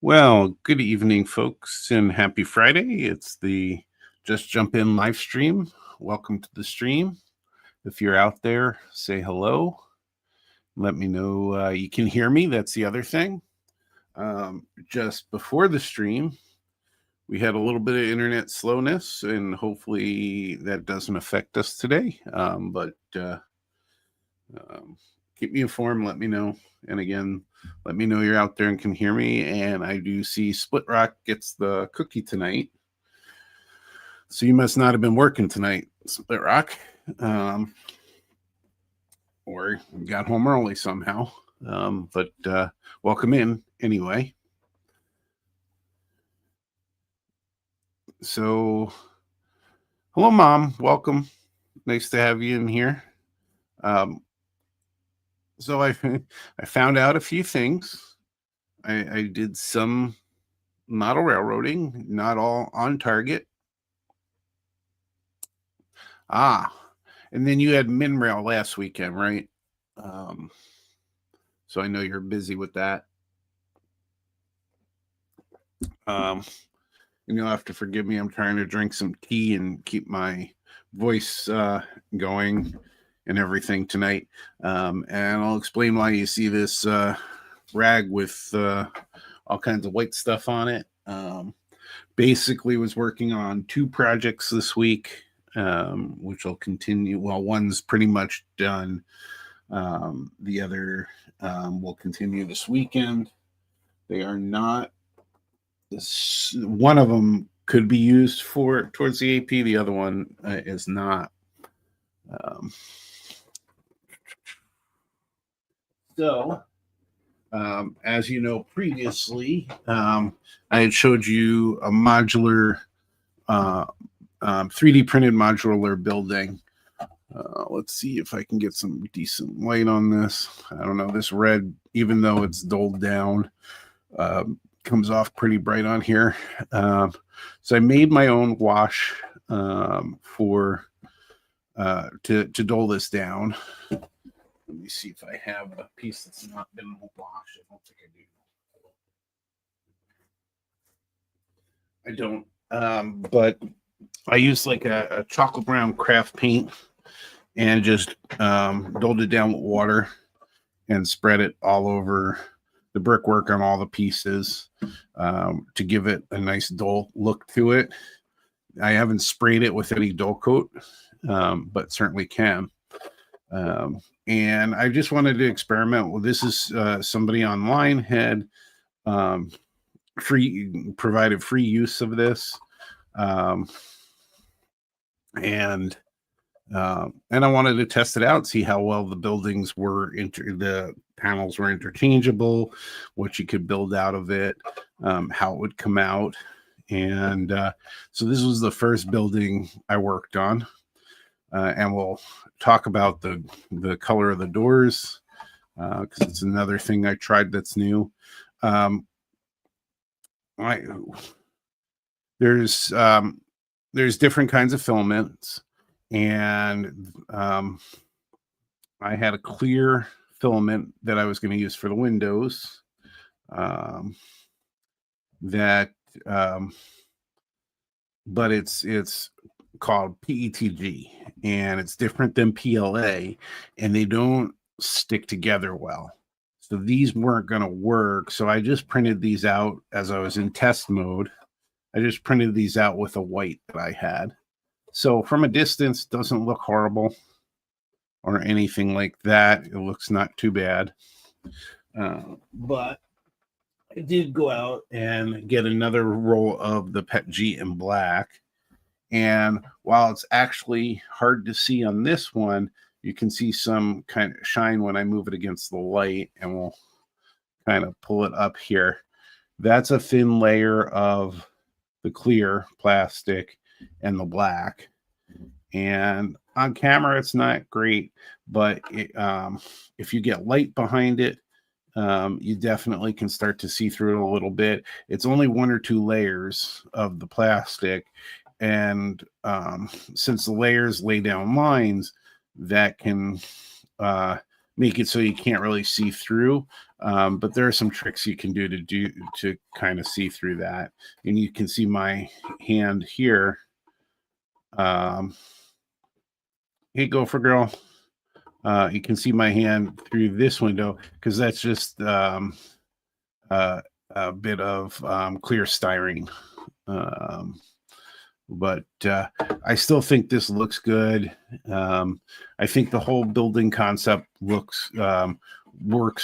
Well, good evening, folks, and happy Friday. It's the Just Jump In live stream. Welcome to the stream. If you're out there, say hello. Let me know you can hear me. That's the other thing. Just before the stream, we had a little bit of internet slowness, and hopefully that doesn't affect us today. But keep me informed. Let me know. And again, let me know you're out there and can hear me. And I do see Split Rock gets the cookie tonight. So you must not have been working tonight, Split Rock. Or got home early somehow. But welcome in anyway. So, hello, Mom. Welcome. Nice to have you in here. So I found out a few things. I did some model railroading, not all on target. And then you had MinRail last weekend, right? So I know you're busy with that. And you'll have to forgive me. I'm trying to drink some tea and keep my voice going and everything tonight. And I'll explain why you see this rag with all kinds of white stuff on it. Basically was working on 2 projects this week, which will continue. Well, one's pretty much done. The other will continue this weekend. They are not. One of them could be used towards the AP. The other one is not. So, as you know, previously, I had showed you a modular, 3D printed modular building. Let's see if I can get some decent light on this. I don't know, this red, even though it's dulled down, comes off pretty bright on here. So I made my own wash to dull this down. Let me see if I have a piece that's not been washed. I don't think I do. I don't. But I used like a chocolate brown craft paint and just dulled it down with water and spread it all over the brickwork on all the pieces to give it a nice dull look to it. I haven't sprayed it with any dull coat, but certainly can. And I just wanted to experiment. Well, this is somebody online had provided free use of this, and I wanted to test it out, see how well the buildings were. The panels were interchangeable, what you could build out of it, how it would come out, and so this was the first building I worked on. And we'll talk about the color of the doors because it's another thing I tried that's new. There's different kinds of filaments, and I had a clear filament that I was going to use for the windows. But it's called PETG, and it's different than PLA, and they don't stick together well. So these weren't going to work. So I just printed these out as I was in test mode. I just printed these out with a white that I had. So from a distance, it doesn't look horrible or anything like that. It looks not too bad. But I did go out and get another roll of the PETG in black. And while it's actually hard to see on this one, you can see some kind of shine when I move it against the light, and we'll kind of pull it up here. That's a thin layer of the clear plastic and the black. And on camera, it's not great, but if you get light behind it, you definitely can start to see through it a little bit. It's only 1 or 2 layers of the plastic. And since the layers lay down lines, that can make it so you can't really see through. But there are some tricks you can do to kind of see through that. And you can see my hand here. Hey, Gopher Girl. You can see my hand through this window because that's just a bit of clear styrene. But I still think this looks good. I think the whole building concept works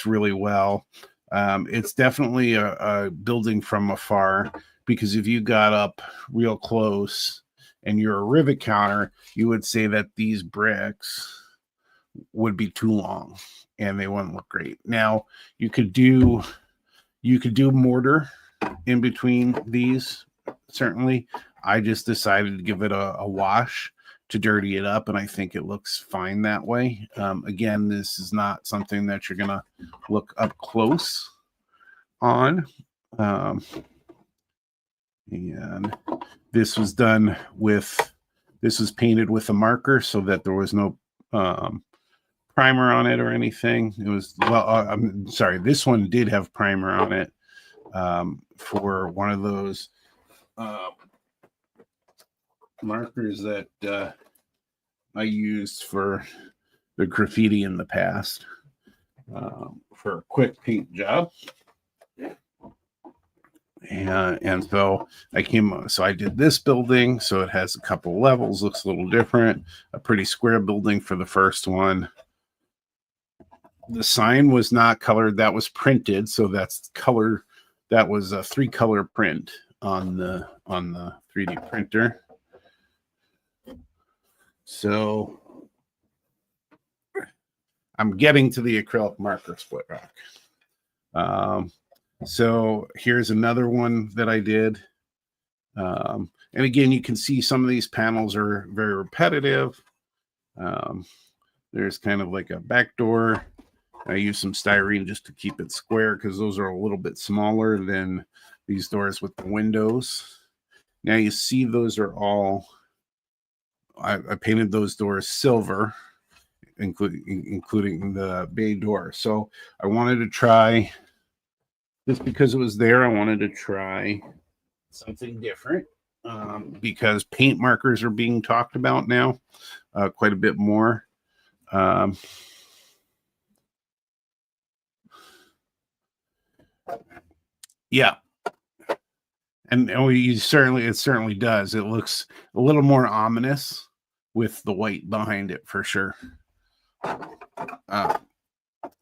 really well. It's definitely a building from afar, because if you got up real close and you're a rivet counter, you would say that these bricks would be too long and they wouldn't look great. Now you could do mortar in between these, certainly. I just decided to give it a wash to dirty it up, and I think it looks fine that way. Again, this is not something that you're gonna look up close on. And this was painted with a marker so that there was no primer on it or anything. It was, well, I'm sorry, this one did have primer on it for one of those markers that I used for the graffiti in the past for a quick paint job. And so I did this building, so it has a couple levels, looks a little different, a pretty square building for the first one. The sign was not colored, that was printed, so that's color. That was a 3-color print on the 3D printer. So I'm getting to the acrylic marker split rock. So here's another one that I did. And again, you can see some of these panels are very repetitive. There's kind of like a back door. I use some styrene just to keep it square because those are a little bit smaller than these doors with the windows. Now you see those are all, I painted those doors silver, including the bay door. So I wanted to try, just because it was there, I wanted to try something different because paint markers are being talked about now quite a bit more. Yeah. And it certainly does. It looks a little more ominous with the white behind it for sure.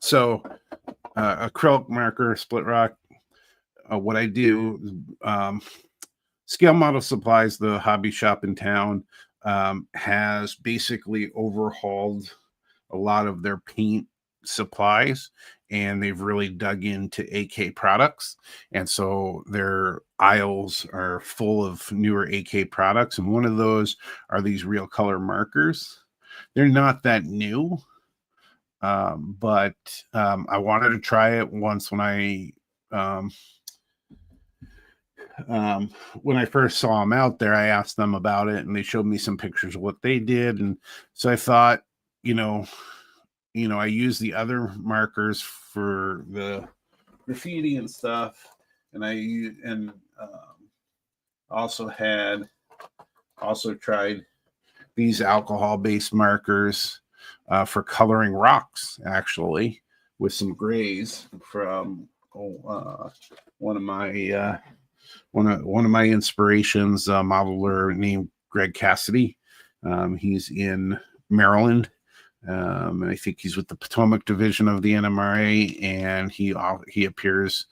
So acrylic marker, split rock. What I do, Scale Model Supplies, the hobby shop in town, has basically overhauled a lot of their paint supplies, and they've really dug into AK products, and so their aisles are full of newer AK products, and one of those are these real color markers. They're not that new, but I wanted to try it once when I first saw them out there. I asked them about it, and they showed me some pictures of what they did, and so I thought, I use the other markers for the graffiti and stuff, and I also tried these alcohol-based markers for coloring rocks, actually, with some grays from one of my inspirations, a modeler named Greg Cassidy. He's in Maryland. And I think he's with the Potomac division of the NMRA, and he appears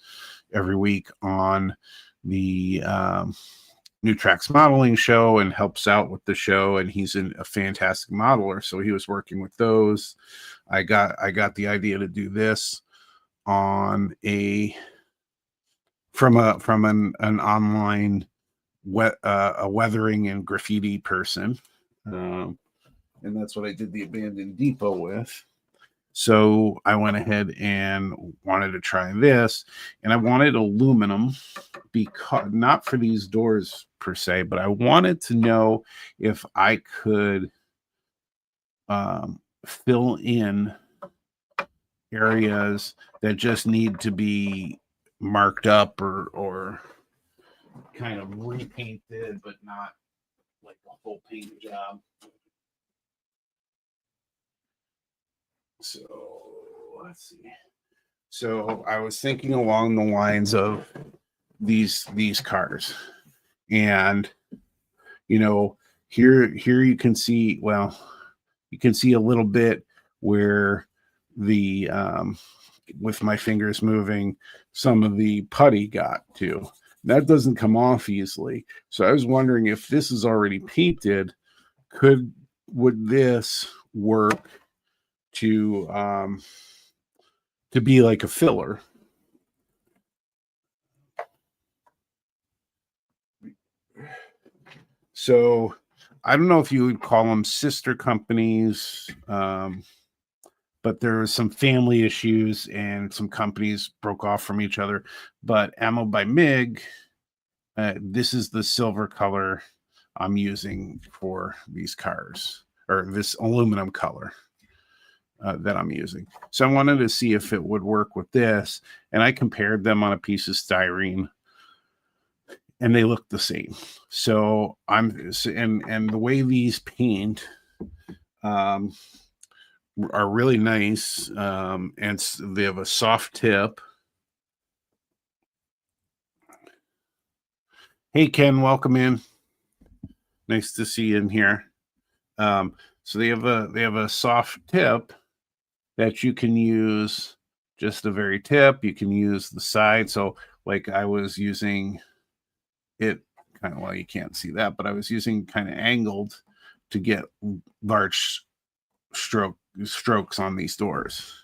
every week on the New Tracks modeling show and helps out with the show, and he's a fantastic modeler. So he was working with those. I got the idea to do this on from an online a weathering and graffiti person. And that's what I did the abandoned depot with. So I went ahead and wanted to try this, and I wanted aluminum, because not for these doors per se, but I wanted to know if I could fill in areas that just need to be marked up or kind of repainted, but not like a full paint job. So let's see. So I was thinking along the lines of these cars, and here you can see, well, you can see a little bit where the with my fingers moving, some of the putty got to. That doesn't come off easily. So I was wondering if this is already painted, would this work to be like a filler? So I don't know if you would call them sister companies, but there were some family issues and some companies broke off from each other. But Ammo by MiG, this is the silver color I'm using for these cars, or this aluminum color that I'm using. So I wanted to see if it would work with this, and I compared them on a piece of styrene, and they look the same. So and the way these paint are really nice, and they have a soft tip. Hey Ken, welcome in. Nice to see you in here. So they have a soft tip that you can use, just the very tip. You can use the side. So like I was using it kind of, well, you can't see that, but I was using kind of angled to get large strokes on these doors.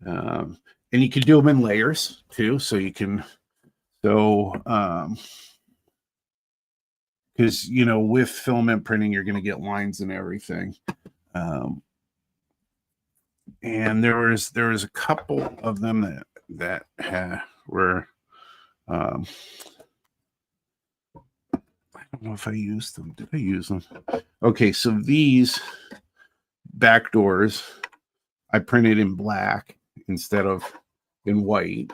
And you can do them in layers too. So you can, because with filament printing, you're going to get lines and everything. And there was a couple of them that were I don't know if I used them. Did I use them? Okay, so these back doors I printed in black instead of in white,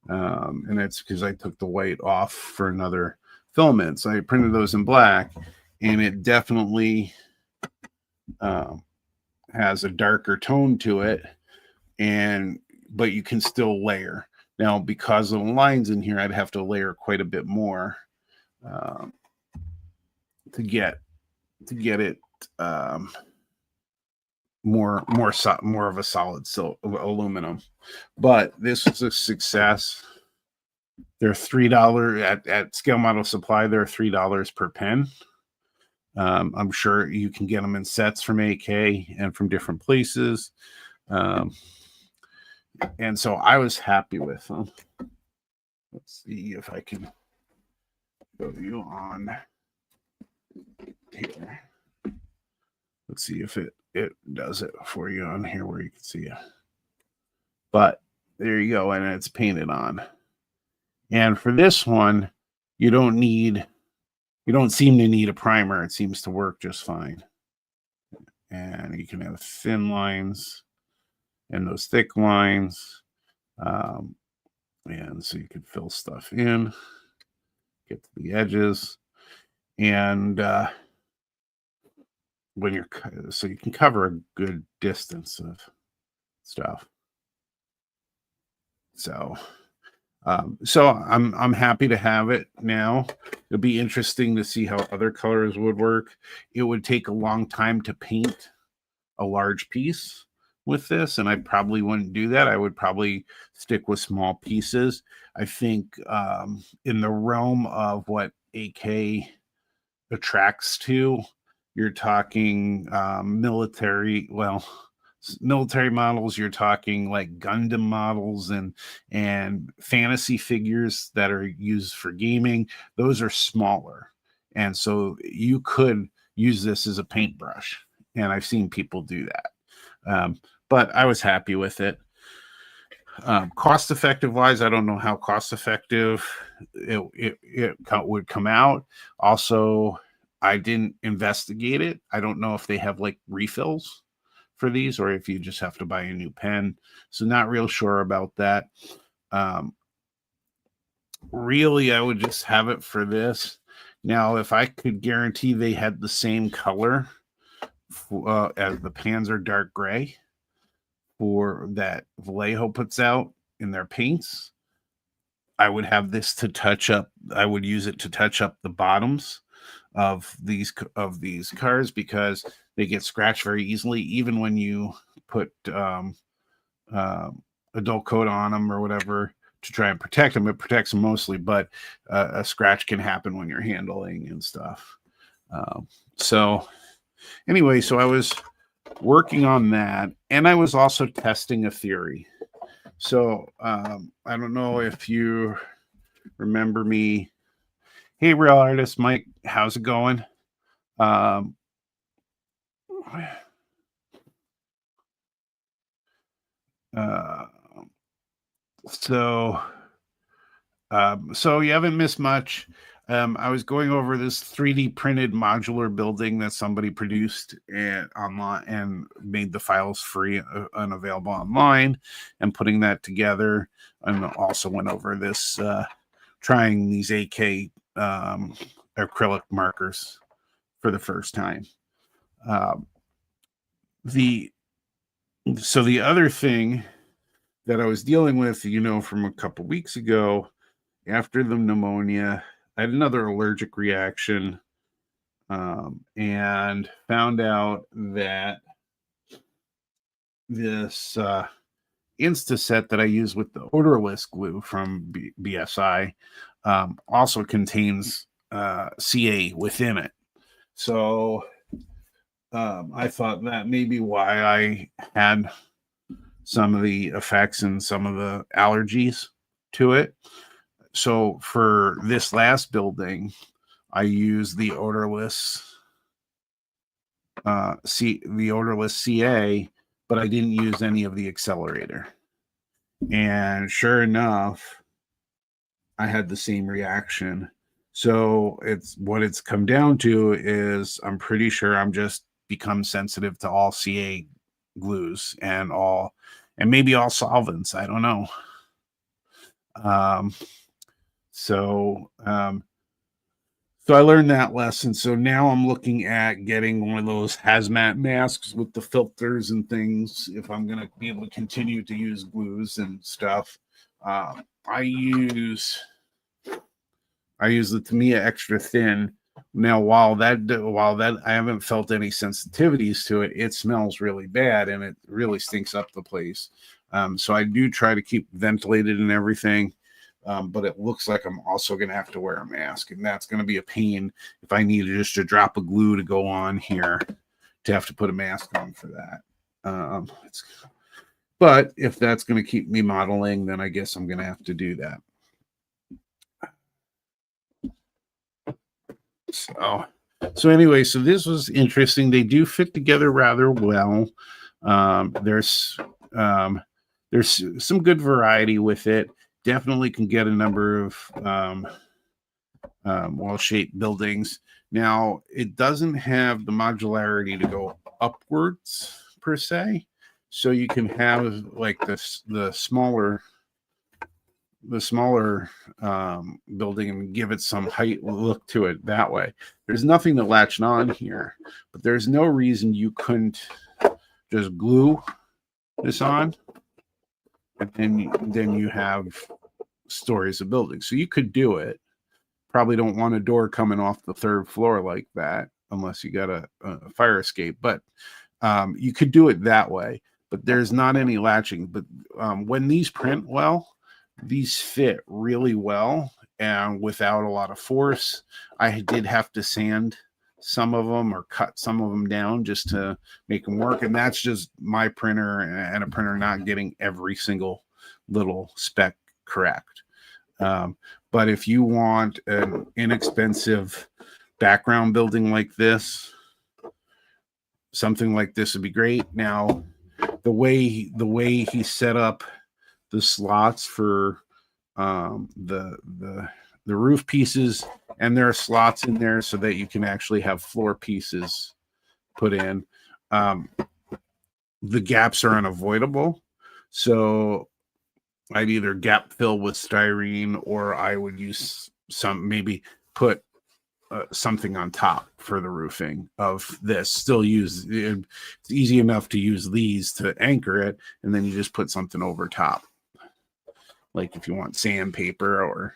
and that's because I took the white off for another filament. So I printed those in black, and it definitely has a darker tone to it, but you can still layer. Now, because of the lines in here, I'd have to layer quite a bit more to get it more of a solid aluminum. But this was a success. They're $3 at Scale Model Supply. They're $3 per pen. I'm sure you can get them in sets from AK and from different places. And so I was happy with them. Let's see if I can show you on here. Let's see if it does it for you on here where you can see it. But there you go, and it's painted on. And for this one, you don't seem to need a primer. It seems to work just fine. And you can have thin lines and those thick lines. And so you can fill stuff in, get to the edges, and so you can cover a good distance of stuff. So I'm happy to have it now. It'll be interesting to see how other colors would work. It would take a long time to paint a large piece with this, and I probably wouldn't do that. I would probably stick with small pieces. I think in the realm of what AK attracts to, you're talking military models. You're talking like Gundam models and fantasy figures that are used for gaming. Those are smaller, and so you could use this as a paintbrush, and I've seen people do that. But I was happy with it. Cost effective wise, I don't know how cost effective it would come out. Also, I didn't investigate it. I don't know if they have like refills for these, or if you just have to buy a new pen. So not real sure about that. Really, I would just have it for this. Now, if I could guarantee they had the same color as the pans are dark gray for that Vallejo puts out in their paints, I would have this to touch up. I would use it to touch up the bottoms of these cars, because they get scratched very easily, even when you put adult coat on them or whatever to try and protect them. It protects them mostly, but a scratch can happen when you're handling and stuff. So anyway, so I was working on that, and I was also testing a theory. So I don't know if you remember me. Hey, Real Artist Mike, how's it going? So you haven't missed much. I was going over this 3D printed modular building that somebody produced and online and made the files free and available online, and putting that together. And also went over this trying these AK acrylic markers for the first time. The other thing that I was dealing with, from a couple weeks ago, after the pneumonia, I had another allergic reaction, and found out that this Instaset that I use with the odorless glue from BSI also contains CA within it. So I thought that may be why I had some of the effects and some of the allergies to it. So for this last building, I used the odorless CA, but I didn't use any of the accelerator. And sure enough, I had the same reaction. So it's come down to is I'm pretty sure I'm just become sensitive to all CA glues and maybe all solvents. I don't know. So I learned that lesson. So now I'm looking at getting one of those hazmat masks with the filters and things if I'm going to be able to continue to use glues and stuff. I use the Tamiya Extra Thin. Now, while that I haven't felt any sensitivities to it, it smells really bad and it really stinks up the place. So I do try to keep ventilated and everything. But it looks like I'm also going to have to wear a mask, and that's going to be a pain if I need just a drop of glue to go on here to have to put a mask on for that. But if that's going to keep me modeling, then I guess I'm going to have to do that. So anyway, so this was interesting. They do fit together rather well. There's some good variety with it. Definitely can get a number of well-shaped buildings. Now, it doesn't have the modularity to go upwards per se, so you can have like the smaller building and give it some height look to it that way. There's nothing to latch on here, but there's no reason you couldn't just glue this on, and then you have stories of buildings. So you could do it. Probably don't want a door coming off the third floor like that unless you got a fire escape, but you could do it that way. But there's not any latching. But when these print well, these fit really well and without a lot of force. I did have to sand some of them or cut some of them down just to make them work, and that's just my printer and a printer not getting every single little spec correct. But if you want an inexpensive background building like this, something like this would be great. Now, the way he set up the slots for the roof pieces, and there are slots in there so that you can actually have floor pieces put in. the gaps are unavoidable. So I'd either gap fill with styrene, or I would use maybe put something on top for the roofing of this. Still it's easy enough to use these to anchor it, and then you just put something over top, like if you want sandpaper,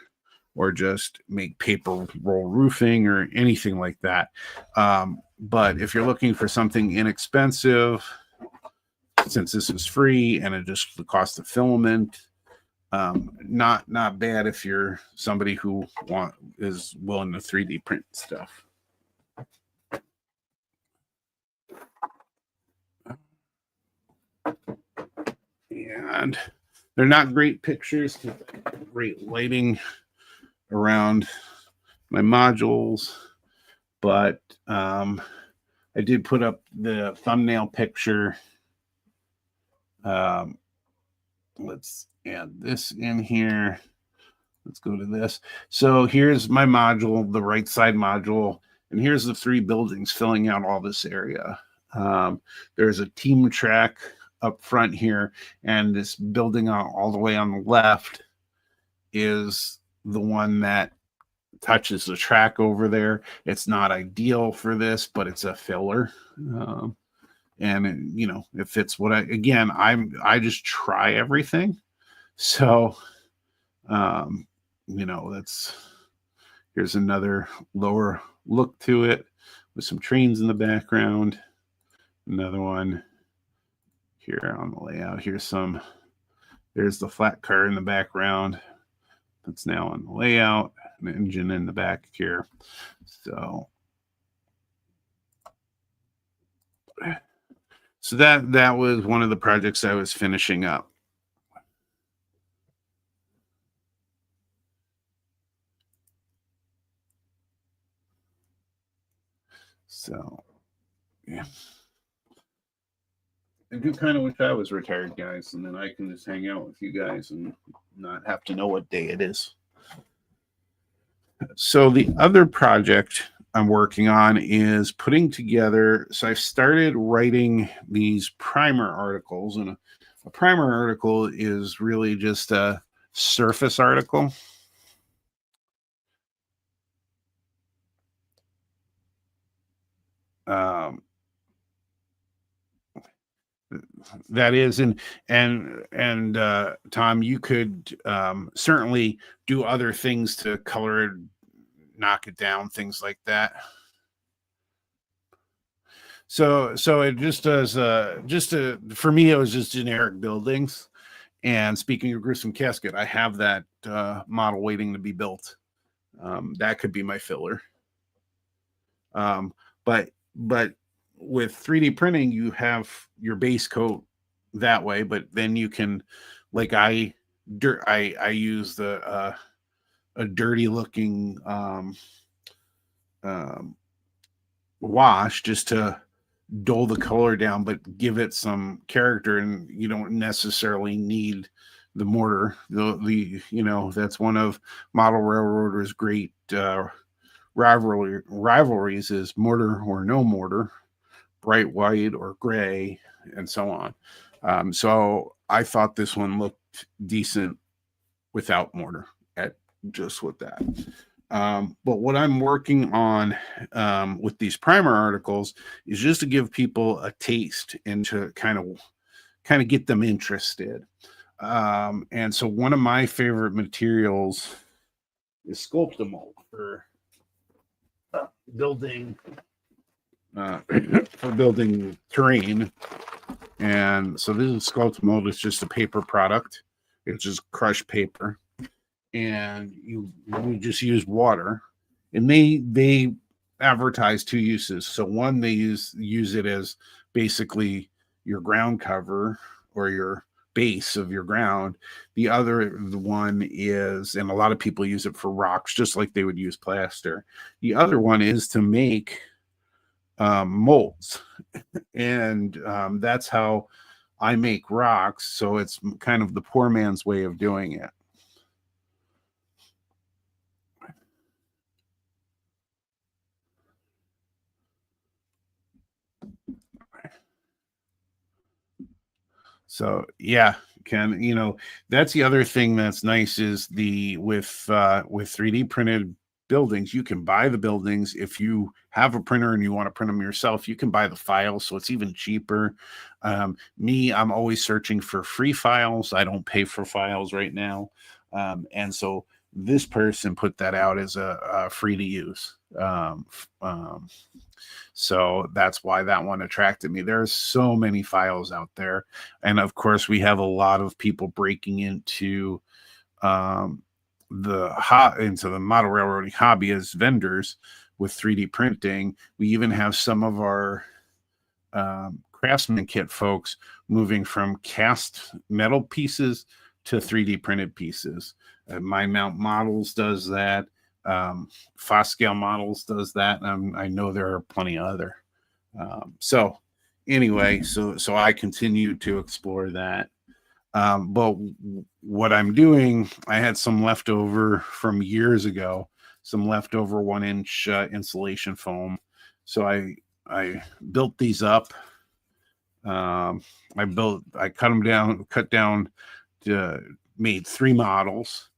or just make paper roll roofing or anything like that. But if you're looking for something inexpensive, since this is free and it just the cost of filament, not bad if you're somebody who is willing to 3D print stuff. And they're not great pictures, great lighting around my modules, but I did put up the thumbnail picture. Let's add this in here. Let's go to this. So here's my module, the right side module, and here's the 3 buildings filling out all this area. There's a team track up front here, and this building all the way on the left is the one that touches the track over there. It's not ideal for this, but it's a filler. And it fits what I just try everything. So, here's another lower look to it with some trains in the background. Another one here on the layout. There's the flat car in the background. That's now on the layout. An engine in the back here. So that was one of the projects I was finishing up. So, yeah. I do kind of wish I was retired, guys, and then I can just hang out with you guys and not have to know what day it is. So the other project I'm working on is putting together. So I've started writing these primer articles, and a primer article is really just a surface article. That is, and Tom, you could certainly do other things to color it, knock it down, things like that. So it just does for me it was just generic buildings. And speaking of Gruesome Casket, I have that model waiting to be built. That could be my filler. But with 3D printing, you have your base coat that way, but then you can, like I use a dirty looking wash just to dull the color down, but give it some character, and you don't necessarily need the mortar. That's one of Model Railroader's great rivalries is mortar or no mortar, bright white or gray, and so on. So I thought this one looked decent without mortar, just with that. But what I'm working on with these primer articles is just to give people a taste and to kind of get them interested. And so one of my favorite materials is Sculptamold for building terrain. And so this is Sculptamold. It's just a paper product. It's just crushed paper, and you just use water. And they advertise 2 uses. So one, they use it as basically your ground cover or your base of your ground. The one is, and a lot of people use it for rocks, just like they would use plaster. The other one is to make molds, and that's how I make rocks. So it's kind of the poor man's way of doing it. So yeah, Ken, that's the other thing that's nice is with 3D printed buildings, you can buy the buildings. If you have a printer and you want to print them yourself, you can buy the files, so it's even cheaper. I'm always searching for free files. I don't pay for files right now. And so this person put that out as a free to use. So that's why that one attracted me. There's so many files out there. And of course, we have a lot of people breaking um, into the model railroading hobby as vendors with 3D printing. We even have some of our craftsman kit folks moving from cast metal pieces to 3D printed pieces. My Mount Models does that. Foscale Models does that. I know there are plenty other. So anyway, so I continue to explore that. But what I'm doing, I had some leftover from years ago, some leftover 1-inch insulation foam. So I built these up. I cut down, made 3 models,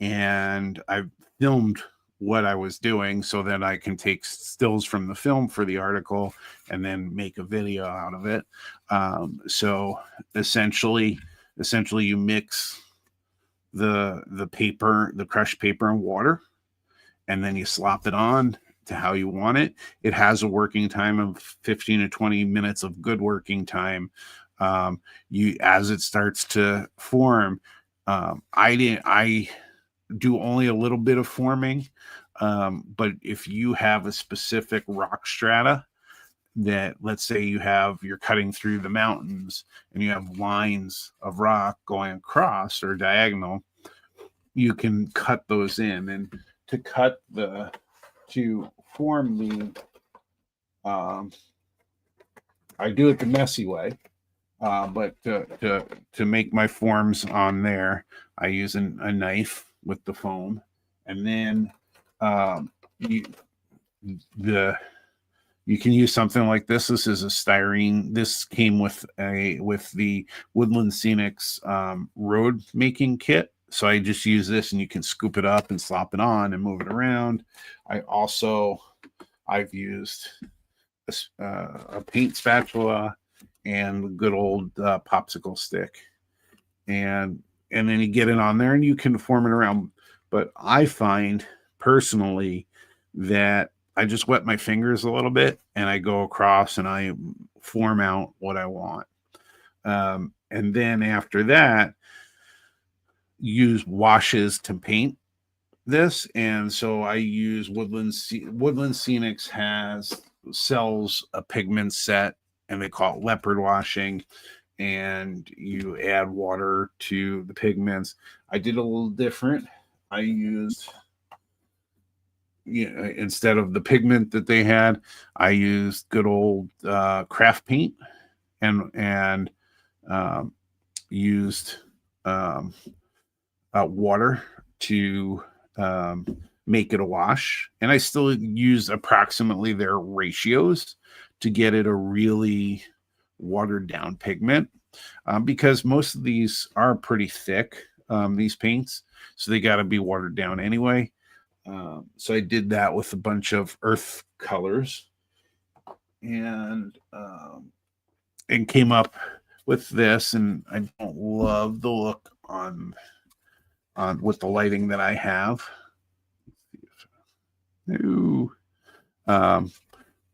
and I filmed what I was doing so that I can take stills from the film for the article and then make a video out of it. So essentially you mix the paper, the crushed paper and water, and then you slop it on to how you want it. It has a working time of 15 to 20 minutes of good working time. As it starts to form, I do only a little bit of forming. But if you have a specific rock strata that, let's say you're cutting through the mountains and you have lines of rock going across or diagonal, you can cut those in. And to form I do it the messy way. But to make my forms on there, I use a knife with the foam, and then you can use something like this. This is a styrene. This came with the Woodland Scenics road making kit. So I just use this, and you can scoop it up and slop it on and move it around. I've used a paint spatula and good old popsicle stick, and then you get it on there and you can form it around. But I find personally that I just wet my fingers a little bit and I go across and I form out what I want. And then after that, use washes to paint this. And so I use Woodland Scenics sells a pigment set, and they call it leopard washing, and you add water to the pigments. I did a little different. I used, instead of the pigment that they had, I used good old craft paint, and used water to make it a wash. And I still use approximately their ratios to get it a really watered down pigment, because most of these are pretty thick, these paints, so they got to be watered down anyway. So I did that with a bunch of earth colors, and came up with this. And I don't love the look on with the lighting that I have. No.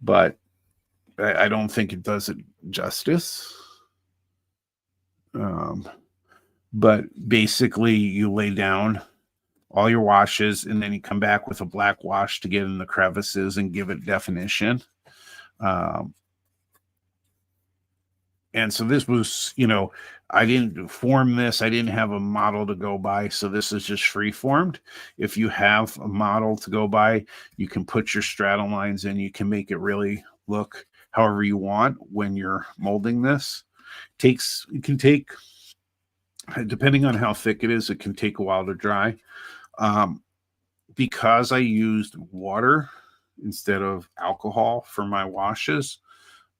But I don't think it does it justice. But basically you lay down all your washes, and then you come back with a black wash to get in the crevices and give it definition. And so this was, I didn't form this. I didn't have a model to go by. So this is just free formed. If you have a model to go by, you can put your strata lines in. You can make it really look however you want when you're molding this. It can take, depending on how thick it is, it can take a while to dry. Because I used water instead of alcohol for my washes,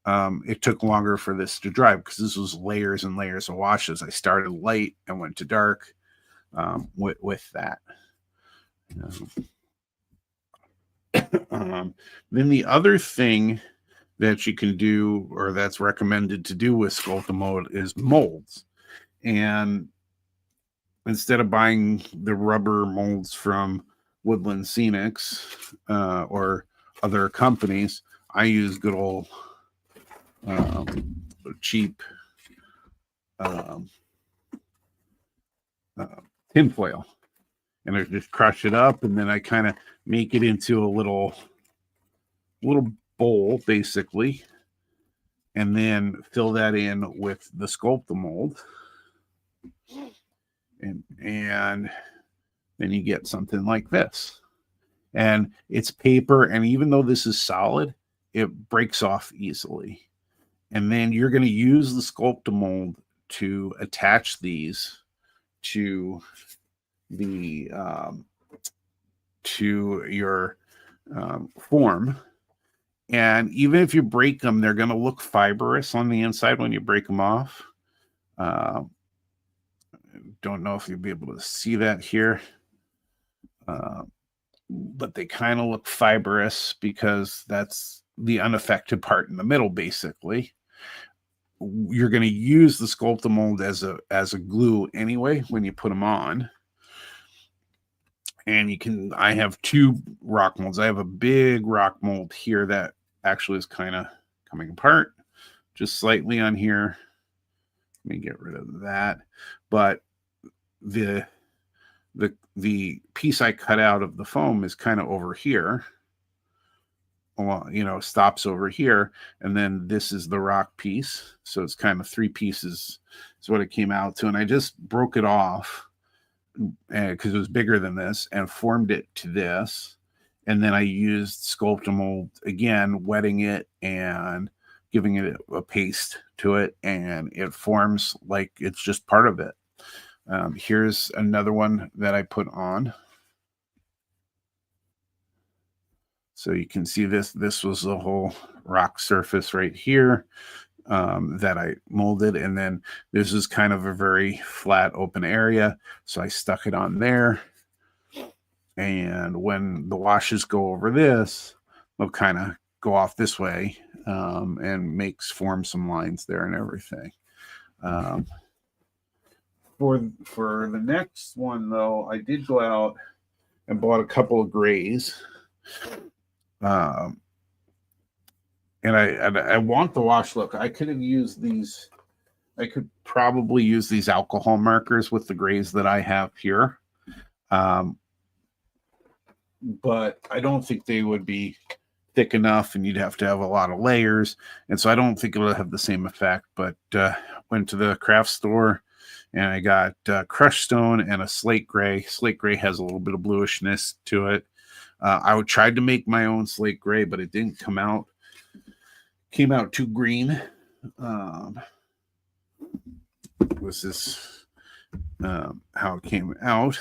it took longer for this to dry because this was layers and layers of washes. I started light and went to dark with that. Then the other thing that you can do, or that's recommended to do with Sculptamold, is molds. And instead of buying the rubber molds from Woodland Scenics or other companies, I use good old cheap tinfoil, and I just crush it up, and then I kind of make it into a little bowl, basically, and then fill that in with the Sculptamold, and then you get something like this. And it's paper, and even though this is solid, it breaks off easily. And then you're going to use the Sculptamold to attach these to the to your form. And even if you break them, they're going to look fibrous on the inside when you break them off. Don't know if you'll be able to see that here. But they kind of look fibrous because that's the unaffected part in the middle, basically. You're going to use the Sculptamold as a glue anyway when you put them on. And I have two rock molds. I have a big rock mold here that actually is kind of coming apart just slightly on here. Let me get rid of that. But the piece I cut out of the foam is kind of over here. Well, stops over here, and then this is the rock piece. So it's kind of three pieces is what it came out to. And I just broke it off because it was bigger than this and formed it to this. And then I used Sculptamold again, wetting it and giving it a paste to it, and it forms like it's just part of it. Here's another one that I put on. So you can see this was the whole rock surface right here that I molded. And then this is kind of a very flat open area. So I stuck it on there. And when the washes go over this, they'll kind of go off this way and form some lines there and everything. For the next one, though, I did go out and bought a couple of grays. And I want the wash look. I could have used these. I could probably use these alcohol markers with the grays that I have here. But I don't think they would be thick enough, and you'd have to have a lot of layers. And so I don't think it'll have the same effect. But went to the craft store, and I got crushed stone and a slate gray. Slate gray has a little bit of bluishness to it. I tried to make my own slate gray, but it didn't come out. Came out too green. Was this how it came out?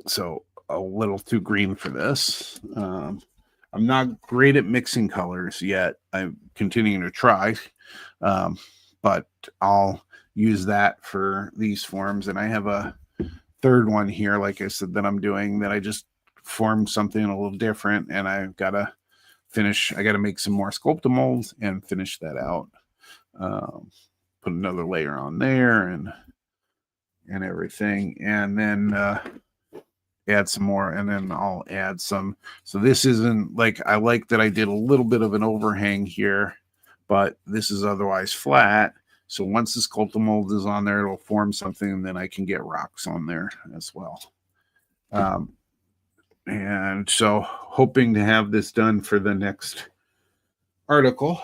So a little too green for this. I'm not great at mixing colors yet. I'm continuing to try, but I'll use that for these forms. And I have a third one here, like I said, that I'm doing that I just formed something a little different, and I've got to finish. I got to make some more Sculptamolds and finish that out. Put another layer on there and everything, and then add some more, and then I'll add some. So this isn't like, I like that I did a little bit of an overhang here, but this is otherwise flat. So once the Sculptamold is on there, it'll form something, and then I can get rocks on there as well. And so hoping to have this done for the next article.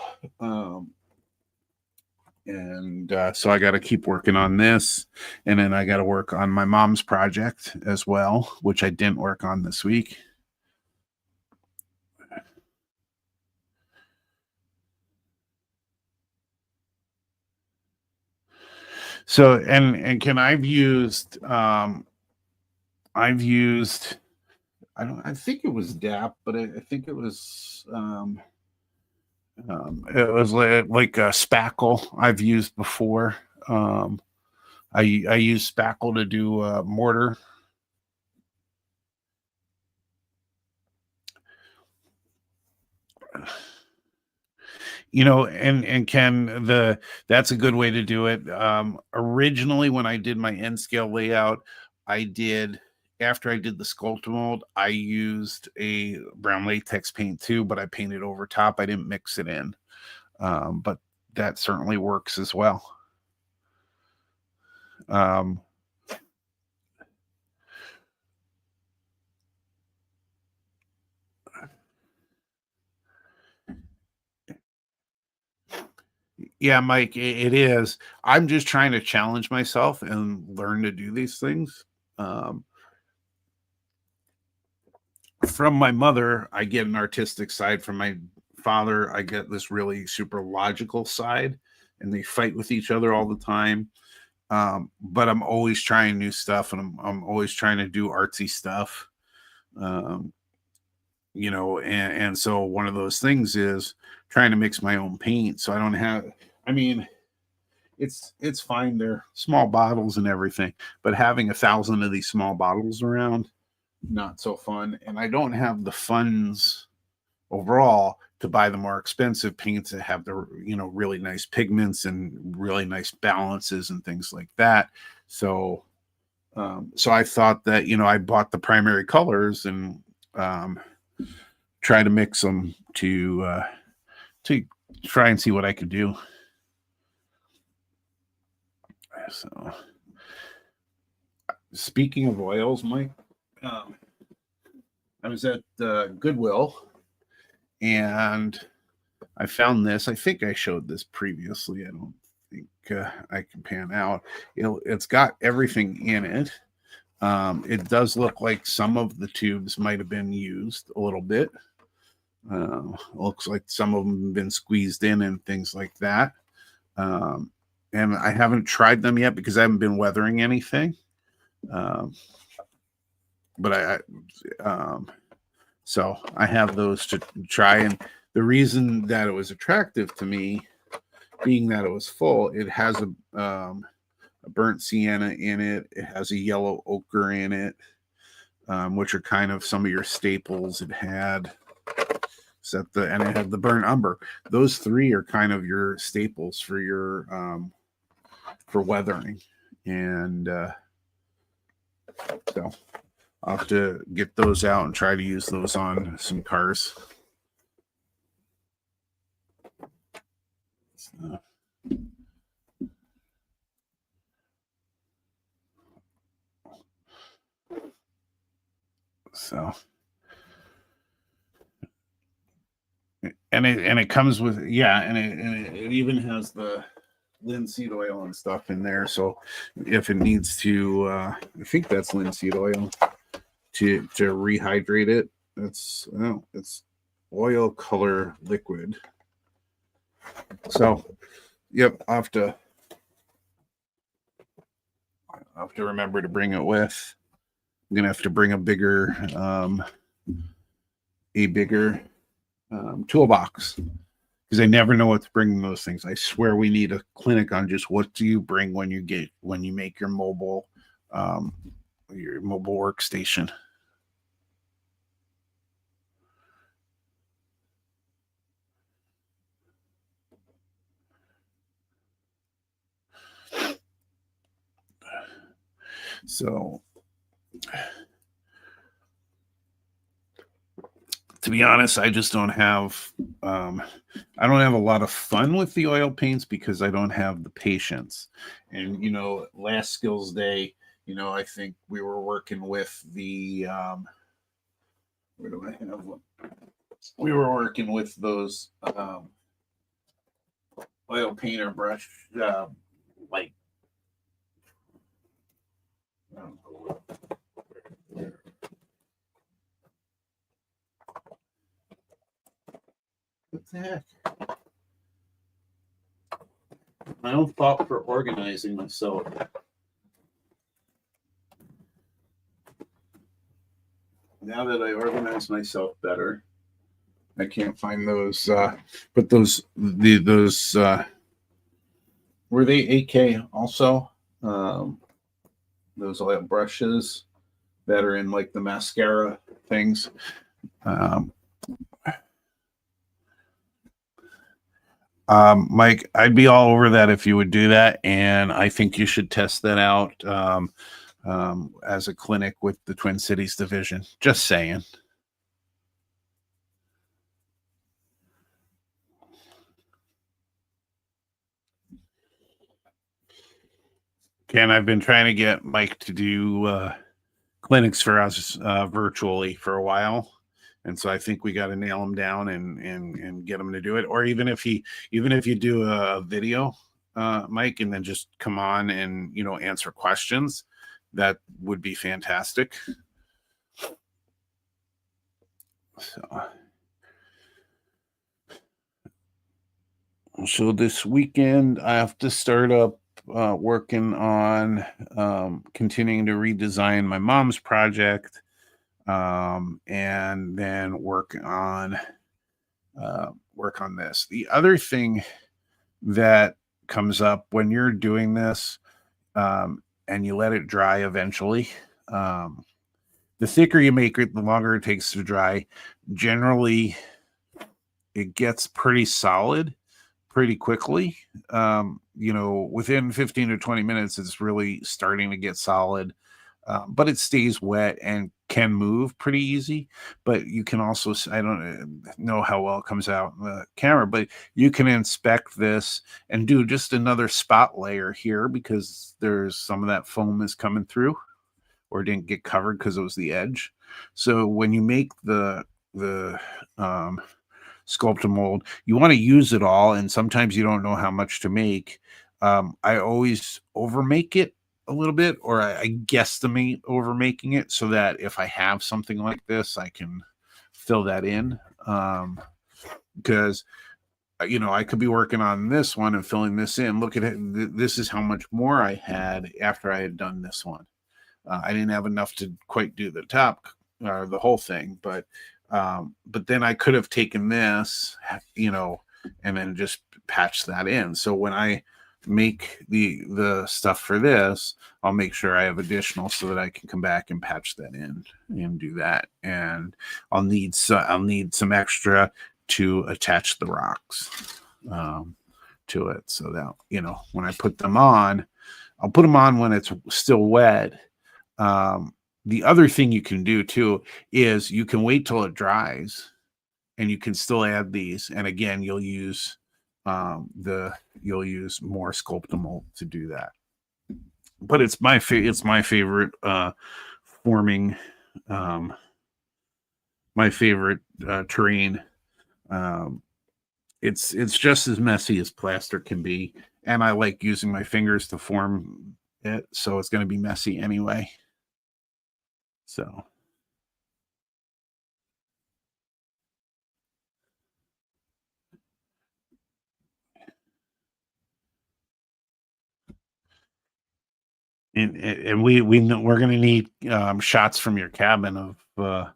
So I got to keep working on this, and then I got to work on my mom's project as well, which I didn't work on this week. So, and can I've used, I think it was DAP, but I think it was, It was like a spackle I've used before. I use spackle to do mortar. And Ken, the that's a good way to do it. Originally, when I did my N scale layout, I did after I did the sculpt mold, I used a brown latex paint too, but I painted over top. I didn't mix it in, but that certainly works as well. Um, yeah, Mike, it is. I'm just trying to challenge myself and learn to do these things. Um, from my mother, I get an artistic side. From my father, I get this really super logical side, and they fight with each other all the time. But I'm always trying new stuff, and I'm always trying to do artsy stuff. Um, and so one of those things is trying to mix my own paint, so I don't have. I mean, it's fine. They're small bottles and everything, but having 1,000 of these small bottles around, not so fun. And I don't have the funds overall to buy the more expensive paints that have the really nice pigments and really nice balances and things like that. So I thought that I bought the primary colors and um, try to mix them to try and see what I could do. So speaking of oils, Mike, um, I was at Goodwill and I found this. I think I showed this previously. I don't think I can pan out. It's got everything in it. It does look like some of the tubes might have been used a little bit. Looks like some of them have been squeezed in and things like that. Um, and I haven't tried them yet because I haven't been weathering anything. Um, but so I have those to try. And the reason that it was attractive to me, being that it was full, it has a burnt sienna in it. It has a yellow ochre in it, which are kind of some of your staples. It had and it had the burnt umber. Those three are kind of your staples for your for weathering, and so I'll have to get those out and try to use those on some cars. So and it comes with and it even has the linseed oil and stuff in there. So if it needs to, I think that's linseed oil to rehydrate it. It's oil color liquid. So yep, I'll have to remember to bring it with. I'm gonna have to bring a bigger toolbox because I never know what to bring those things. I swear we need a clinic on just what do you bring when you make your mobile workstation. So to be honest, I just don't have I don't have a lot of fun with the oil paints because I don't have the patience. And last skills day, I think we were working with the where do I have one? We were working with those oil painter brush like I don't know. What the heck? My own thought for organizing myself. Now that I organize myself better, I can't find those, but those were they 8K also? Those oil brushes that are in like the mascara things. Um, Mike, I'd be all over that if you would do that, and I think you should test that out as a clinic with the Twin Cities division. Just saying. Ken, I've been trying to get Mike to do clinics for us virtually for a while, and so I think we got to nail him down and get him to do it. Or even if you do a video, Mike, and then just come on and answer questions, that would be fantastic. So this weekend I have to start up working on continuing to redesign my mom's project, and then work on this. The other thing that comes up when you're doing this, and you let it dry eventually. The thicker you make it, the longer it takes to dry. Generally, it gets pretty solid pretty quickly. Within 15 to 20 minutes, it's really starting to get solid, but it stays wet and can move pretty easy. But you can also, I don't know how well it comes out in the camera, but you can inspect this and do just another spot layer here because there's some of that foam is coming through or didn't get covered because it was the edge. So when you make the sculpt a mold, you want to use it all, and sometimes you don't know how much to make. I always overmake it a little bit, or I guesstimate overmaking it so that if I have something like this, I can fill that in. Because I could be working on this one and filling this in. Look at it. This is how much more I had after I had done this one. I didn't have enough to quite do the top or the whole thing, but then I could have taken this, and then just patched that in. So when I make the stuff for this, I'll make sure I have additional so that I can come back and patch that in and do that. And I'll need some extra to attach the rocks to it, so that when I put them on, I'll put them on when it's still wet. The other thing you can do too is you can wait till it dries and you can still add these. And again, you'll use more Sculptamold to do that. But it's my favorite forming, my favorite terrain. It's just as messy as plaster can be, and I like using my fingers to form it, so it's going to be messy anyway. So and we know we're going to need shots from your cabin of the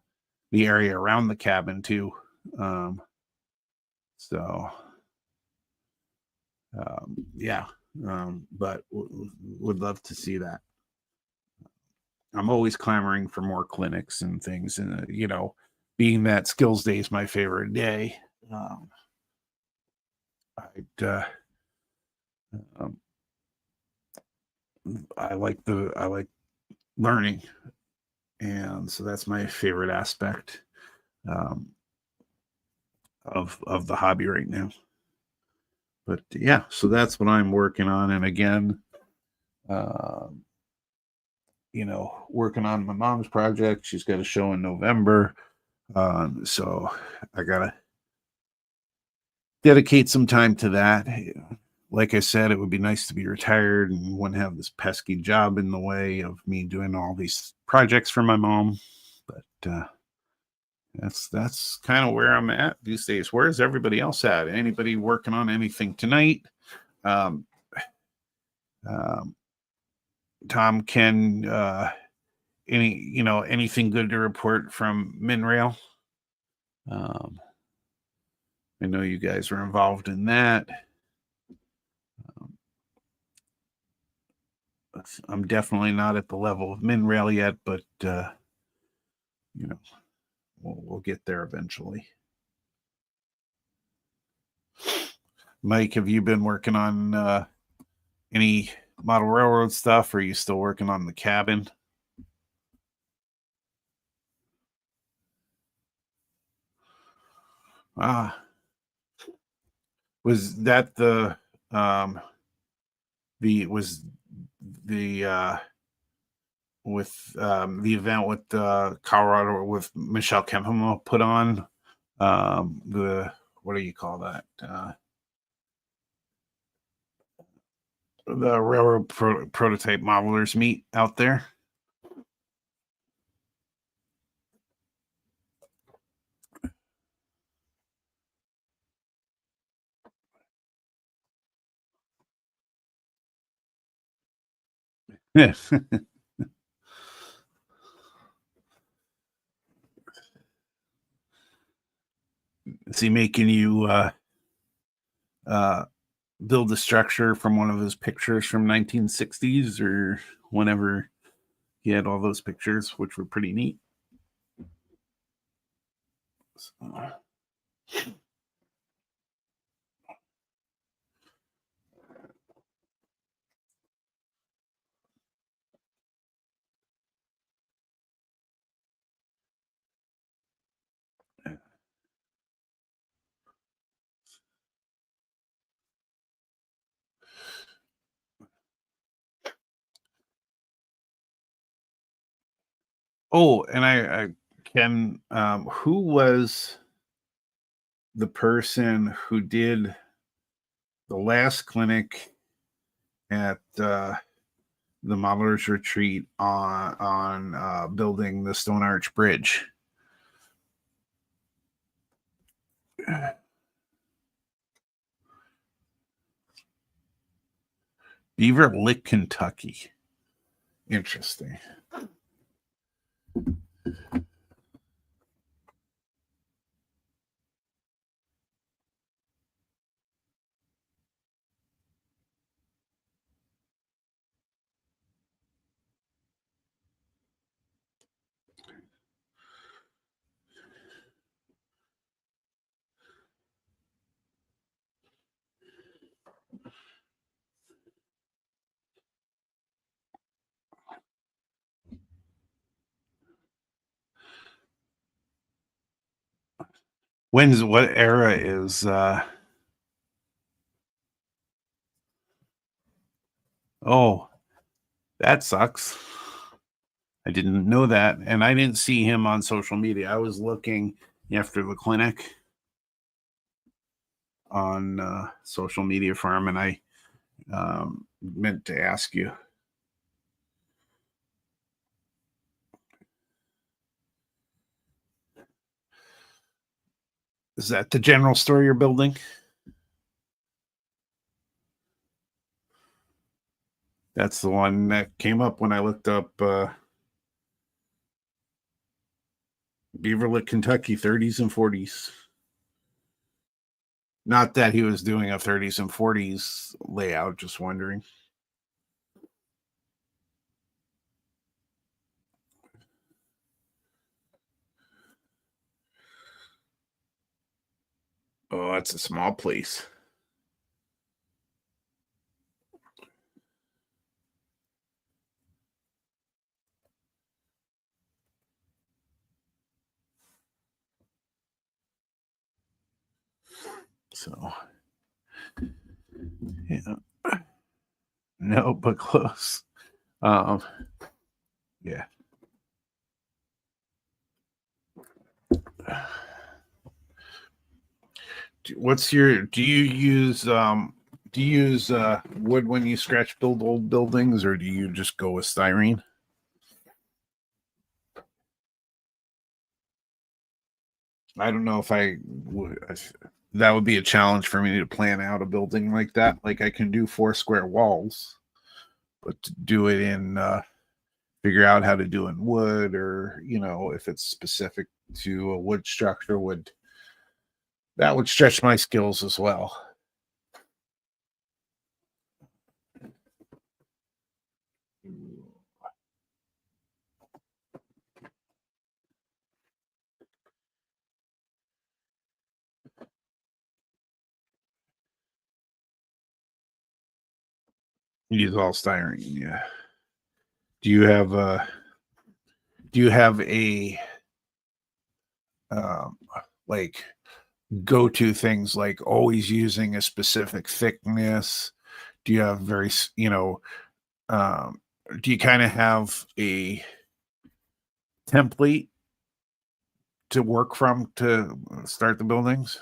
area around the cabin too. Um, so yeah, but would love to see that. I'm always clamoring for more clinics and things, and being that Skills Day is my favorite day. I'd um, I like learning, and so that's my favorite aspect um, of the hobby right now. But yeah, so that's what I'm working on, and again, uh, working on my mom's project. She's got a show in November, so I gotta dedicate some time to that. Like I said, it would be nice to be retired and wouldn't have this pesky job in the way of me doing all these projects for my mom. But that's kind of where I'm at these days. Where's everybody else at? Anybody working on anything tonight? Um, um, Tom, Ken, anything good to report from Minrail? Um, I know you guys are involved in that. I'm definitely not at the level of MinRail yet, but you know, we'll get there eventually. Mike, have you been working on any model railroad stuff, or are you still working on the cabin? Was that was the with the event with Colorado with Michelle Kempema put on the what do you call that? The railroad prototype modelers meet out there. Yeah. Is he making you uh, build a structure from one of his pictures from 1960s or whenever he had all those pictures, which were pretty neat? So, oh, and I can who was the person who did the last clinic at the modelers retreat on building the Stone Arch Bridge? Beaver Lick, Kentucky. Interesting. What era is oh, that sucks. I didn't know that, and I didn't see him on social media. I was looking after the clinic on social media for him, and I meant to ask you. Is that the general store you're building? That's the one that came up when I looked up Beaver Lick, Kentucky, 30s and 40s. Not that he was doing a 30s and 40s layout, just wondering. Oh, that's a small place. So, yeah. No, but close. Yeah. What's your do you use wood when you scratch build old buildings, or do you just go with styrene? I don't know if I would. That would be a challenge for me to plan out a building like that. Like I can do 4 square walls, but to do it in figure out how to do in wood, or if it's specific to a wood structure, would That would stretch my skills as well. Use all styrene, yeah. Do you have a um like go-to things, like always using a specific thickness? Do you have um do you kind of have a template to work from to start the buildings?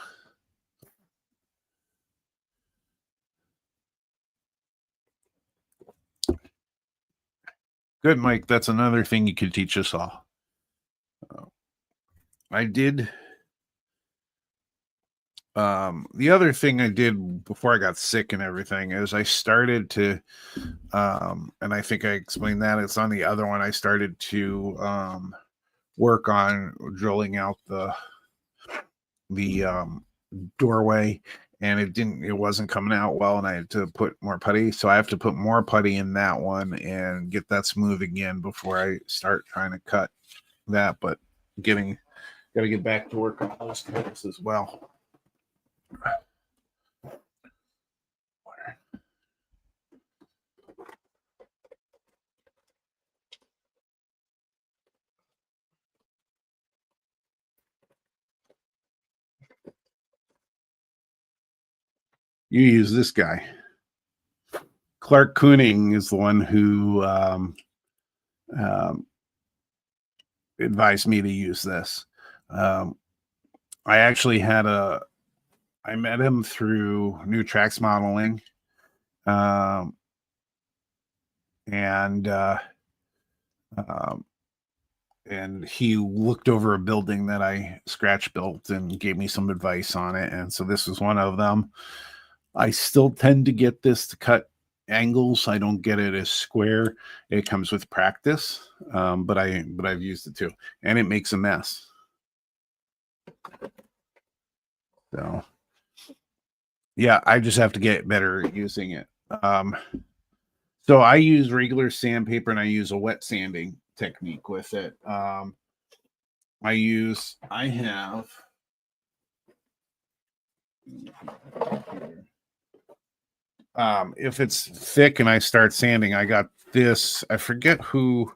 Good, Mike. That's another thing you could teach us all. Uh, I did. The other thing I did before I got sick and everything is I started to, and I think I explained that it's on the other one. I started to work on drilling out the doorway, and it wasn't coming out well, and I had to put more putty. So I have to put more putty in that one and get that smooth again before I start trying to cut that. But getting got to get back to work on those cuts as well. You use this guy. Clark Kooning is the one who um, advised me to use this. Um, I actually I met him through New Tracks Modeling, um, and um, and he looked over a building that I scratch built and gave me some advice on it. And so this was one of them. I still tend to get this to cut angles. I don't get it as square. It comes with practice, but I've used it too, and it makes a mess. So yeah, I just have to get better at using it. So I use regular sandpaper and I use a wet sanding technique with it. I have if it's thick and I start sanding, I got this. I forget who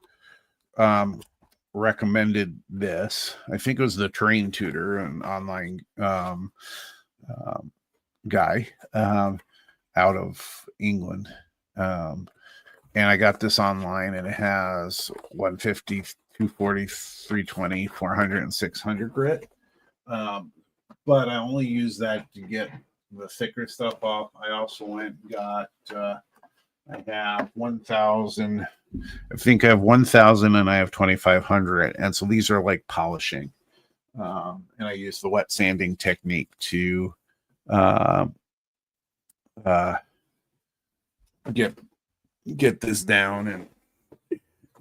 recommended this. I think it was the Terrain Tutor, an online guy out of England. And I got this online, and it has 150, 240, 320, 400, and 600 grit. But I only use that to get the thicker stuff off. I also went and got, I have 1,000. I think I have 1,000 and I have 2,500. And so these are like polishing. And I use the wet sanding technique to uh, uh, get this down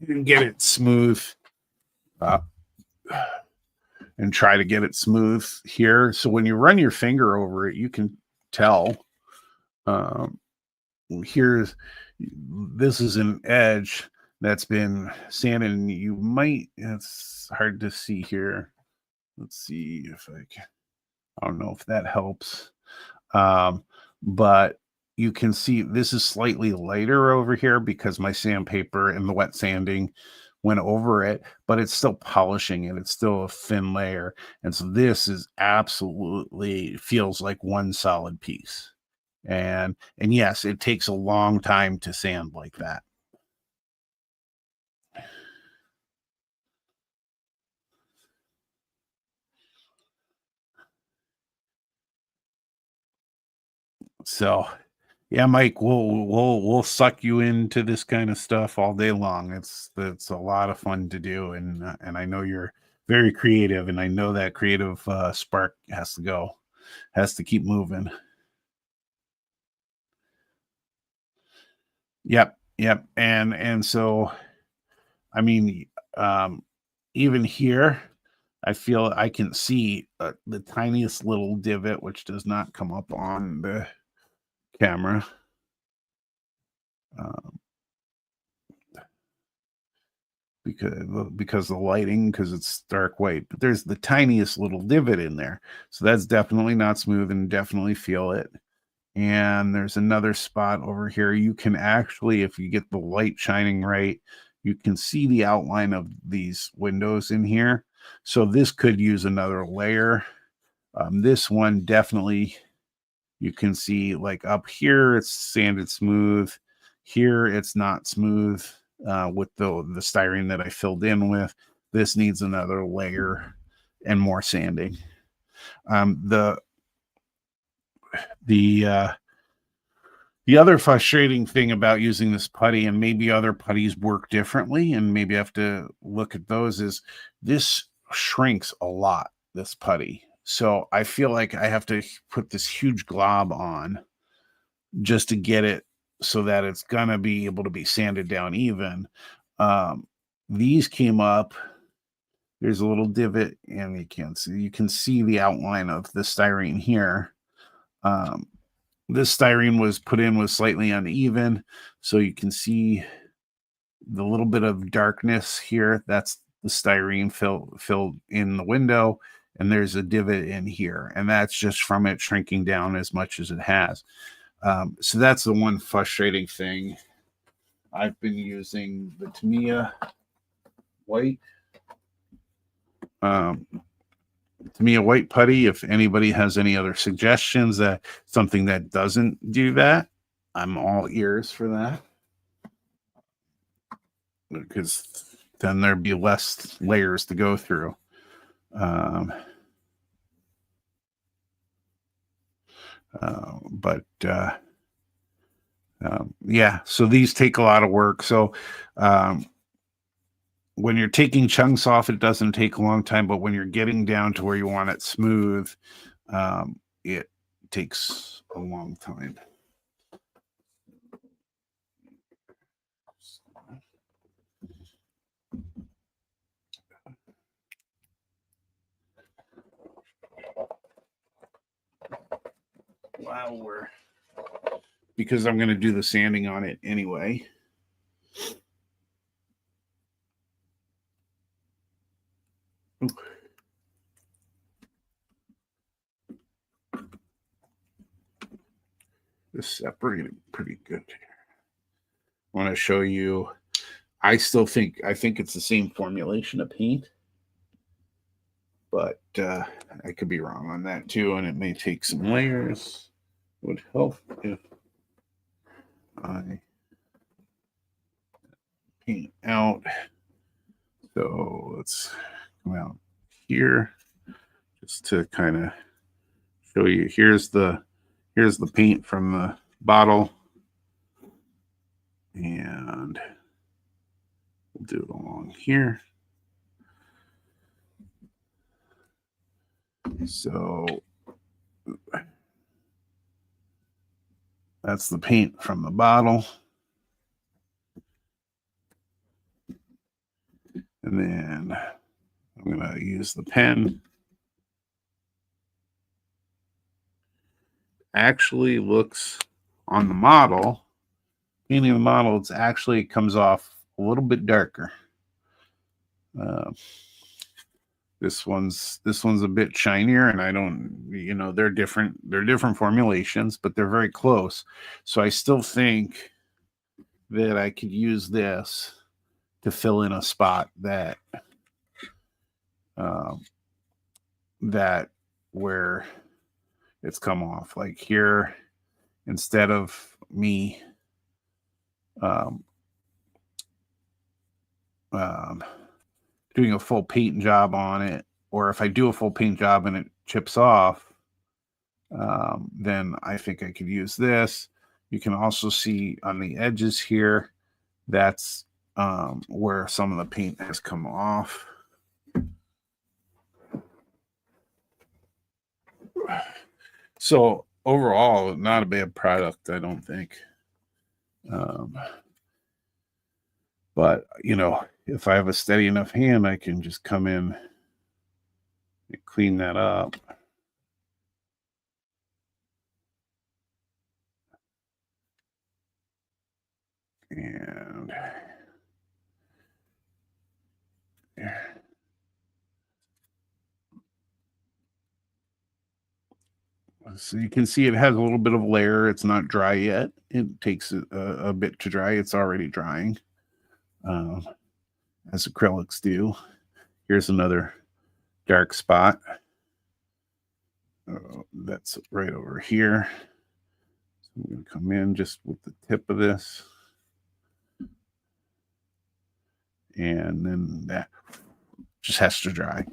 and get it smooth. And try to get it smooth here. So when you run your finger over it, you can tell. Here's this is an edge that's been sanded, and you might. It's hard to see here. Let's see if I can. I don't know if that helps, but you can see this is slightly lighter over here because my sandpaper and the wet sanding went over it, but it's still polishing it. It's still a thin layer. And so this is absolutely feels like one solid piece. And yes, it takes a long time to sand like that. So yeah, Mike, we'll suck you into this kind of stuff all day long. It's a lot of fun to do, and I know you're very creative, and I know that creative spark has to keep moving. Yep, and so I mean, um, even here, I feel I can see the tiniest little divot, which does not come up on the camera. Um, because of the lighting, because it's dark white, but there's the tiniest little divot in there, so that's definitely not smooth and definitely feel it. And there's another spot over here. You can actually, if you get the light shining right, you can see the outline of these windows in here. So this could use another layer. This one definitely, you can see like up here it's sanded smooth. Here it's not smooth with the styrene that I filled in with. This needs another layer and more sanding. The other frustrating thing about using this putty, and maybe other putties work differently, and maybe I have to look at those, is this shrinks a lot, this putty. So I feel like I have to put this huge glob on just to get it so that it's gonna be able to be sanded down even. Um, these came up. There's a little divot, and you can see the outline of the styrene here. This styrene was put in was slightly uneven, so you can see the little bit of darkness here. That's the styrene filled in the window, and there's a divot in here, and that's just from it shrinking down as much as it has. So that's the one frustrating thing. I've been using the Tamiya white. Tamiya white putty. If anybody has any other suggestions, that something that doesn't do that, I'm all ears for that. Because then there'd be less layers to go through. Yeah, so these take a lot of work. So when you're taking chunks off, it doesn't take a long time, but when you're getting down to where you want it smooth, it takes a long time. Because I'm going to do the sanding on it anyway. This separated pretty good. I want to show you. I think it's the same formulation of paint, but I could be wrong on that too, and it may take some layers. It would help if I paint out. So let's come out here just to kind of show you. Here's the paint from the bottle, and we'll do it along here. So that's the paint from the bottle. And then I'm going to use the pen. Actually looks on the model, painting the model, it's actually comes off a little bit darker. This one's a bit shinier, and I don't, they're different formulations, but they're very close. So I still think that I could use this to fill in a spot that where it's come off, like here, instead of me doing a full paint job on it, or if I do a full paint job and it chips off, then I think I could use this. You can also see on the edges here, that's where some of the paint has come off. So overall, not a bad product, I don't think. But if I have a steady enough hand, I can just come in Clean that up. And there. So you can see it has a little bit of layer. It's not dry yet. It takes a bit to dry. It's already drying, um, as acrylics do. Here's another dark spot. That's right over here. So I'm going to come in just with the tip of this. And then that just has to dry.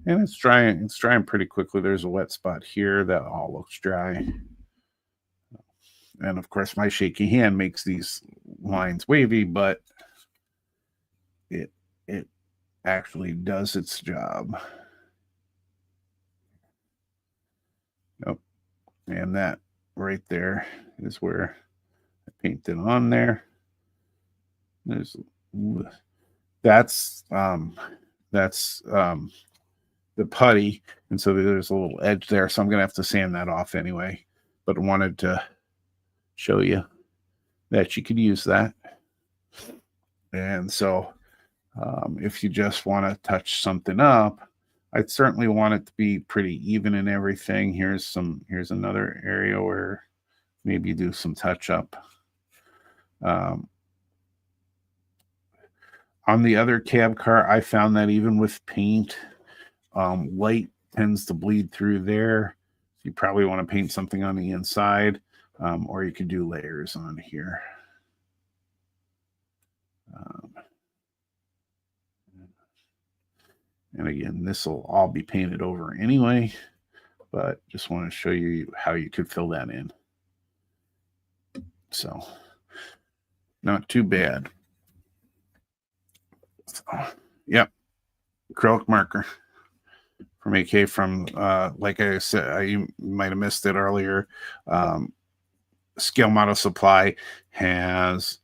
And it's drying pretty quickly. There's a wet spot here that all looks dry. And of course, my shaky hand makes these lines wavy, but it actually does its job. Nope. And that right there is where I painted on there. That's the putty, and so there's a little edge there, so I'm gonna have to sand that off anyway, but I wanted to show you that you could use that. And so if you just want to touch something up, I'd certainly want it to be pretty even and everything. Here's another area where maybe do some touch up. On the other cab car, I found that even with paint, light tends to bleed through there. You probably want to paint something on the inside, or you could do layers on here. And again, this will all be painted over anyway, but just want to show you how you could fill that in. So, not too bad. So, yep, acrylic marker from AK. From like I said, you might have missed it earlier. Scale Model Supply has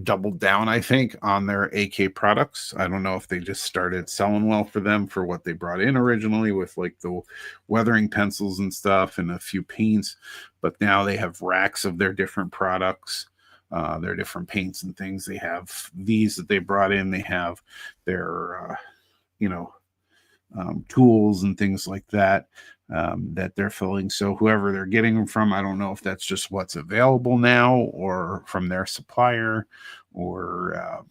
doubled down, I think, on their AK products. I don't know if they just started selling well for them for what they brought in originally with like the weathering pencils and stuff and a few paints, but now they have racks of their different products, their different paints and things. They have these that they brought in. They have their, tools and things like that. That they're filling. So whoever they're getting them from, I don't know if that's just what's available now or from their supplier or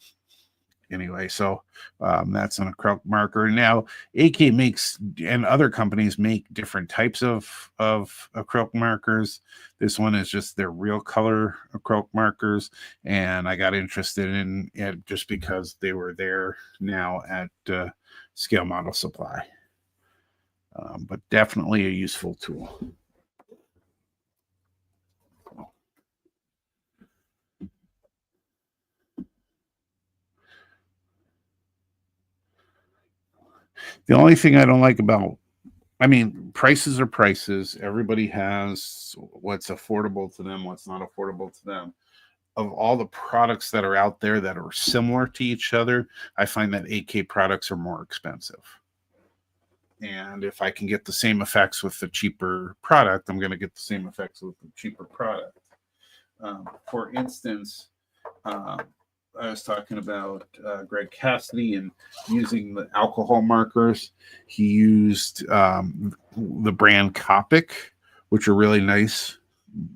anyway. So that's an acrylic marker. Now AK makes, and other companies make different types of acrylic markers. This one is just their real color acrylic markers. And I got interested in it just because they were there now at Scale Model Supply. But definitely a useful tool. The only thing I don't like about, I mean, prices are prices. Everybody has what's affordable to them, what's not affordable to them. Of all the products that are out there that are similar to each other, I find that AK products are more expensive. And if I can get the same effects with the cheaper product, I'm going to get the same effects with the cheaper product. For instance, I was talking about Greg Cassidy and using the alcohol markers. He used the brand Copic, which are really nice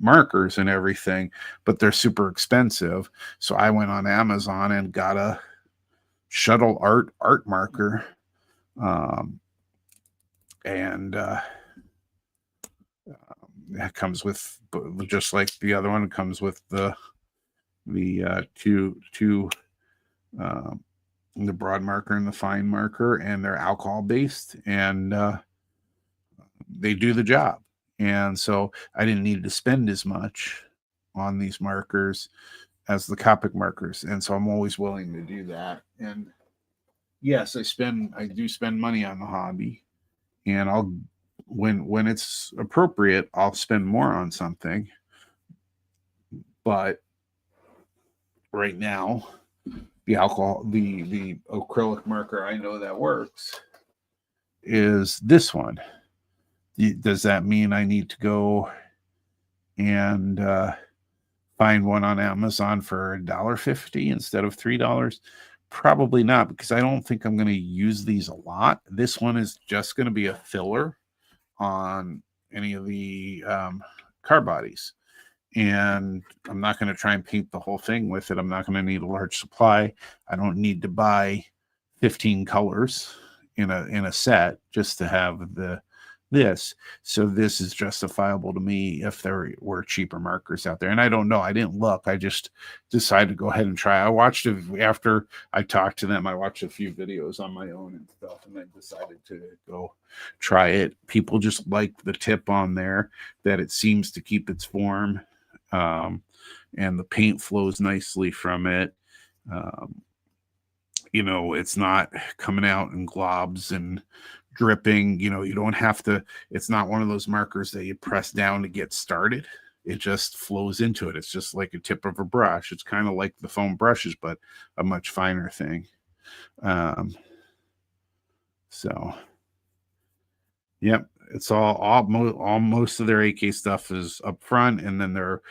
markers and everything, but they're super expensive. So I went on Amazon and got a shuttle art marker. And it comes with, just like the other one, it comes with the the broad marker and the fine marker, and they're alcohol based, and they do the job. And so I didn't need to spend as much on these markers as the Copic markers, and so I'm always willing to do that. And yes, I do spend money on the hobby, and I'll, when it's appropriate, I'll spend more on something. But right now, the alcohol, the acrylic marker I know that works is this one. Does that mean I need to go and find one on Amazon for $1.50 instead of $3? Probably not, because I don't think I'm going to use these a lot. This one is just going to be a filler on any of the car bodies. And I'm not going to try and paint the whole thing with it. I'm not going to need a large supply. I don't need to buy 15 colors in a set just to have this. So this is justifiable to me if there were cheaper markers out there. And I don't know. I didn't look. I just decided to go ahead and try. I watched it after I talked to them. I watched a few videos on my own and stuff, and I decided to go try it. People just like the tip on there, that it seems to keep its form. And the paint flows nicely from it. Um, it's not coming out in globs and dripping. You don't have to, it's not one of those markers that you press down to get started. It just flows into it. It's just like a tip of a brush. It's kind of like the foam brushes, but a much finer thing. Um, so, yep, it's all most of their AK stuff is up front, and then their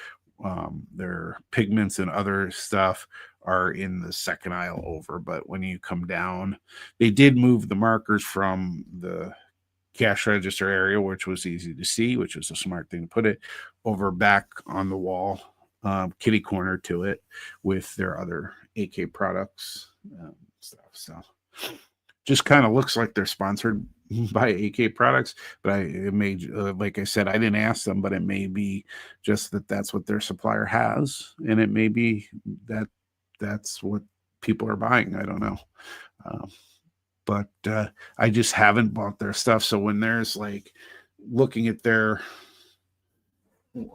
pigments and other stuff are in the second aisle over. But when you come down, they did move the markers from the cash register area, which was easy to see, which was a smart thing to put it over back on the wall, kitty corner to it, with their other AK products stuff. So just kind of looks like they're sponsored by AK products, but it may, like I said, I didn't ask them, but it may be just that that's what their supplier has, and it may be that that's what people are buying. I don't know. But I just haven't bought their stuff. So when there's like looking at their, let's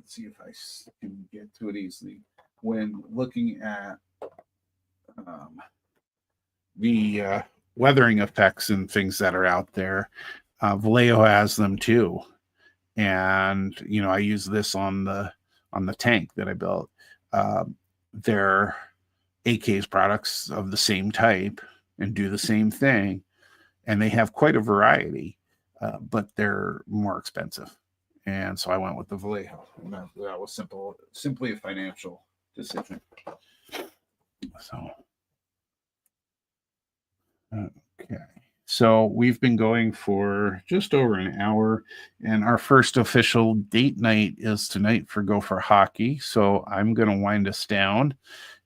see if I can get to it easily. When looking at um, the weathering effects and things that are out there, Vallejo has them too. And I use this on the tank that I built. They're AK's products of the same type and do the same thing, and they have quite a variety, but they're more expensive. And so I went with the Vallejo. And that was simply a financial decision. So, okay. So we've been going for just over an hour, and our first official date night is tonight for Gopher Hockey. So I'm going to wind us down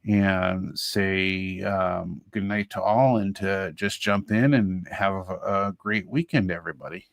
and say good night to all, and to just jump in and have a great weekend, everybody.